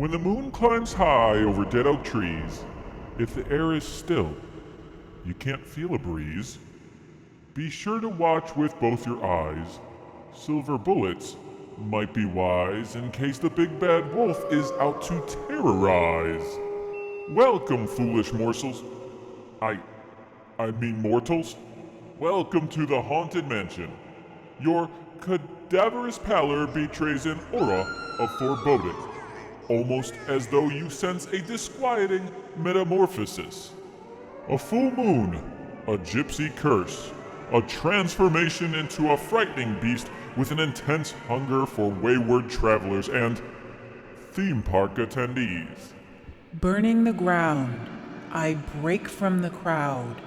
When the moon climbs high over dead oak trees, if the air is still, you can't feel a breeze. Be sure to watch with both your eyes. Silver bullets might be wise in case the big bad wolf is out to terrorize. Welcome, foolish morsels. I mean mortals. Welcome to the Haunted Mansion. Your cadaverous pallor betrays an aura of foreboding, almost as though you sense a disquieting metamorphosis. A full moon, a gypsy curse, a transformation into a frightening beast with an intense hunger for wayward travelers and theme park attendees. Burning the ground, I break from the crowd.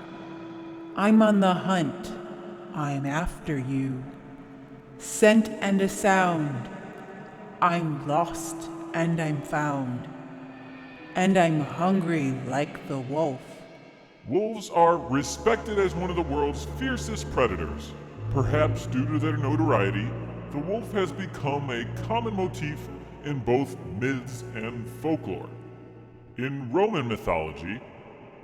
I'm on the hunt, I'm after you. Scent and a sound, I'm lost and I'm found. And I'm hungry like the wolf. Wolves are respected as one of the world's fiercest predators. Perhaps due to their notoriety, the wolf has become a common motif in both myths and folklore. In Roman mythology,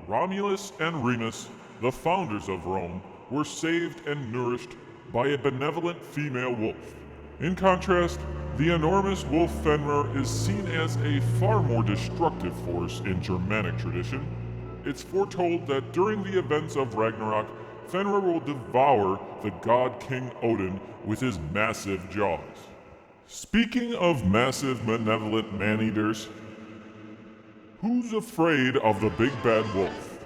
Romulus and Remus, the founders of Rome, were saved and nourished by a benevolent female wolf. In contrast, the enormous wolf Fenrir is seen as a far more destructive force in Germanic tradition. It's foretold that during the events of Ragnorok, Fenrir will devour the god King Odin with his massive jaws. Speaking of massive, benevolent man-eaters, who's afraid of the big bad wolf?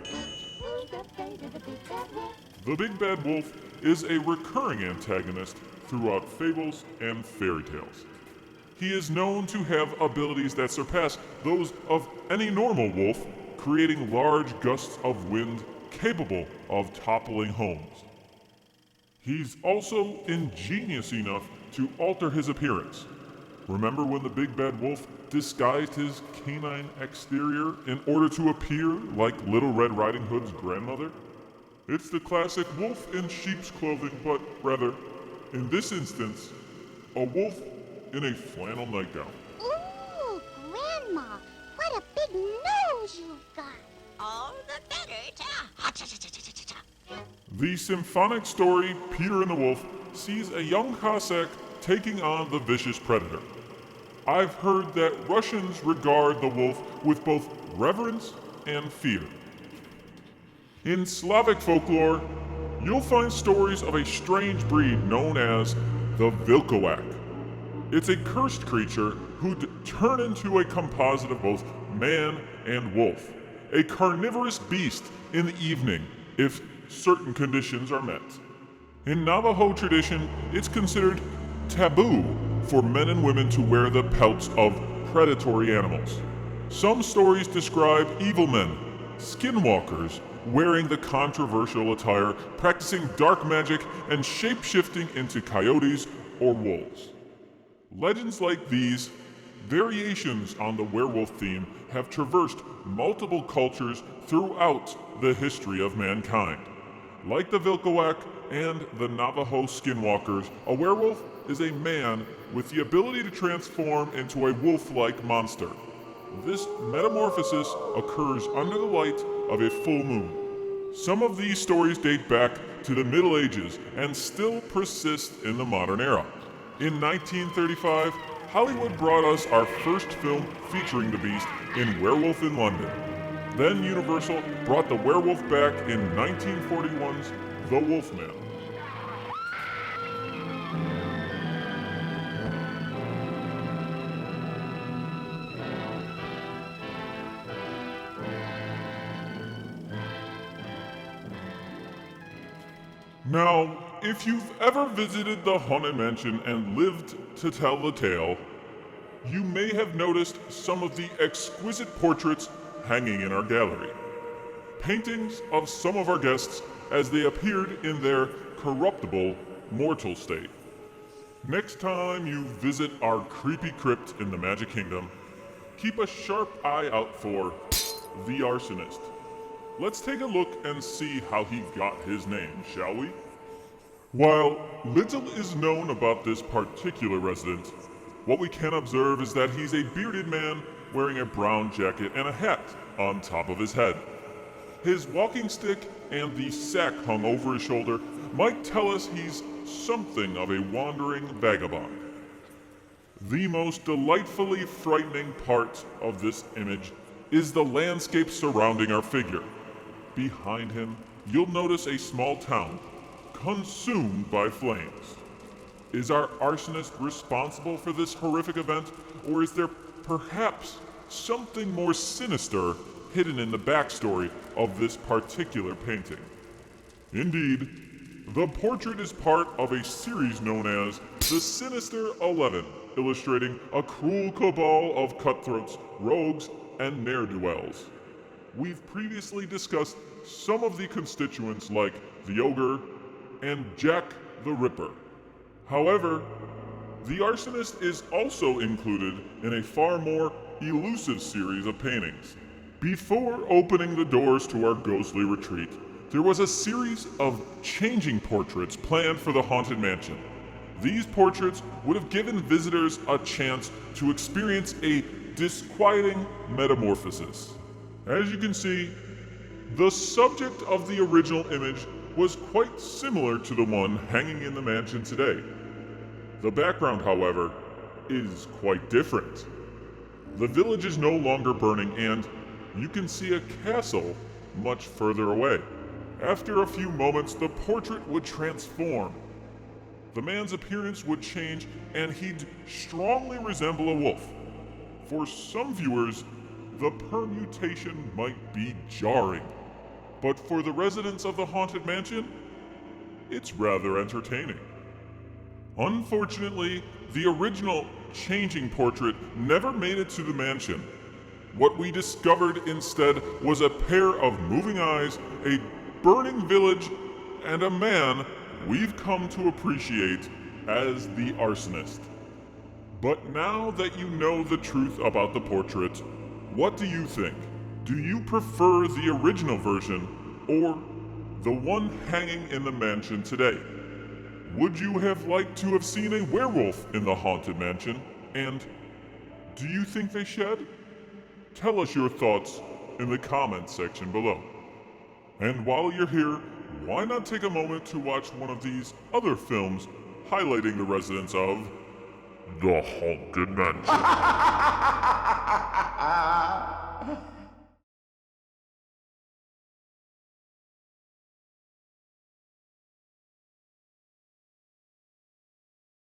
The big bad wolf is a recurring antagonist throughout fables and fairy tales. He is known to have abilities that surpass those of any normal wolf, creating large gusts of wind capable of toppling homes. He's also ingenious enough to alter his appearance. Remember when the big bad wolf disguised his canine exterior in order to appear like Little Red Riding Hood's grandmother? It's the classic wolf in sheep's clothing, but rather, in this instance, a wolf in a flannel nightgown. Ooh, Grandma, what a big nose you've got. All the better to ha-cha-cha-cha-cha-cha. The symphonic story Peter and the Wolf sees a young Cossack taking on the vicious predator. I've heard that Russians regard the wolf with both reverence and fear. In Slavic folklore, you'll find stories of a strange breed known as the Vilkoak. It's a cursed creature who'd turn into a composite of both man and wolf, a carnivorous beast in the evening if certain conditions are met. In Navajo tradition, it's considered taboo for men and women to wear the pelts of predatory animals. Some stories describe evil men, skinwalkers, wearing the controversial attire, practicing dark magic, and shape-shifting into coyotes or wolves. Legends like these, variations on the werewolf theme, have traversed multiple cultures throughout the history of mankind. Like the Vilkoak and the Navajo skinwalkers, a werewolf is a man with the ability to transform into a wolf-like monster. This metamorphosis occurs under the light of a full moon. Some of these stories date back to the Middle Ages and still persist in the modern era. In 1935, Hollywood brought us our first film featuring the beast in Werewolf in London. Then Universal brought the werewolf back in 1941's The Wolfman. Now, if you've ever visited the Haunted Mansion and lived to tell the tale, you may have noticed some of the exquisite portraits hanging in our gallery. Paintings of some of our guests as they appeared in their corruptible, mortal state. Next time you visit our creepy crypt in the Magic Kingdom, keep a sharp eye out for the Arsonist. Let's take a look and see how he got his name, shall we? While little is known about this particular resident, what we can observe is that he's a bearded man wearing a brown jacket and a hat on top of his head. His walking stick and the sack hung over his shoulder might tell us he's something of a wandering vagabond. The most delightfully frightening part of this image is the landscape surrounding our figure. Behind him, you'll notice a small town, consumed by flames. Is our arsonist responsible for this horrific event, or is there perhaps something more sinister hidden in the backstory of this particular painting? Indeed, the portrait is part of a series known as the Sinister 11, illustrating a cruel cabal of cutthroats, rogues, and ne'er-do-wells. We've previously discussed some of the constituents like the Ogre and Jack the Ripper. However, the arsonist is also included in a far more elusive series of paintings. Before opening the doors to our ghostly retreat, there was a series of changing portraits planned for the Haunted Mansion. These portraits would have given visitors a chance to experience a disquieting metamorphosis. As you can see, the subject of the original image was quite similar to the one hanging in the mansion today. The background, however, is quite different. The village is no longer burning, and you can see a castle much further away. After a few moments, the portrait would transform. The man's appearance would change, and he'd strongly resemble a wolf. For some viewers, the permutation might be jarring, but for the residents of the Haunted Mansion, it's rather entertaining. Unfortunately, the original changing portrait never made it to the mansion. What we discovered instead was a pair of moving eyes, a burning village, and a man we've come to appreciate as the arsonist. But now that you know the truth about the portrait, what do you think? Do you prefer the original version or the one hanging in the mansion today? Would you have liked to have seen a werewolf in the Haunted Mansion? And do you think they shed? Tell us your thoughts in the comments section below. And while you're here, why not take a moment to watch one of these other films highlighting the residents of the Haunted Mansion?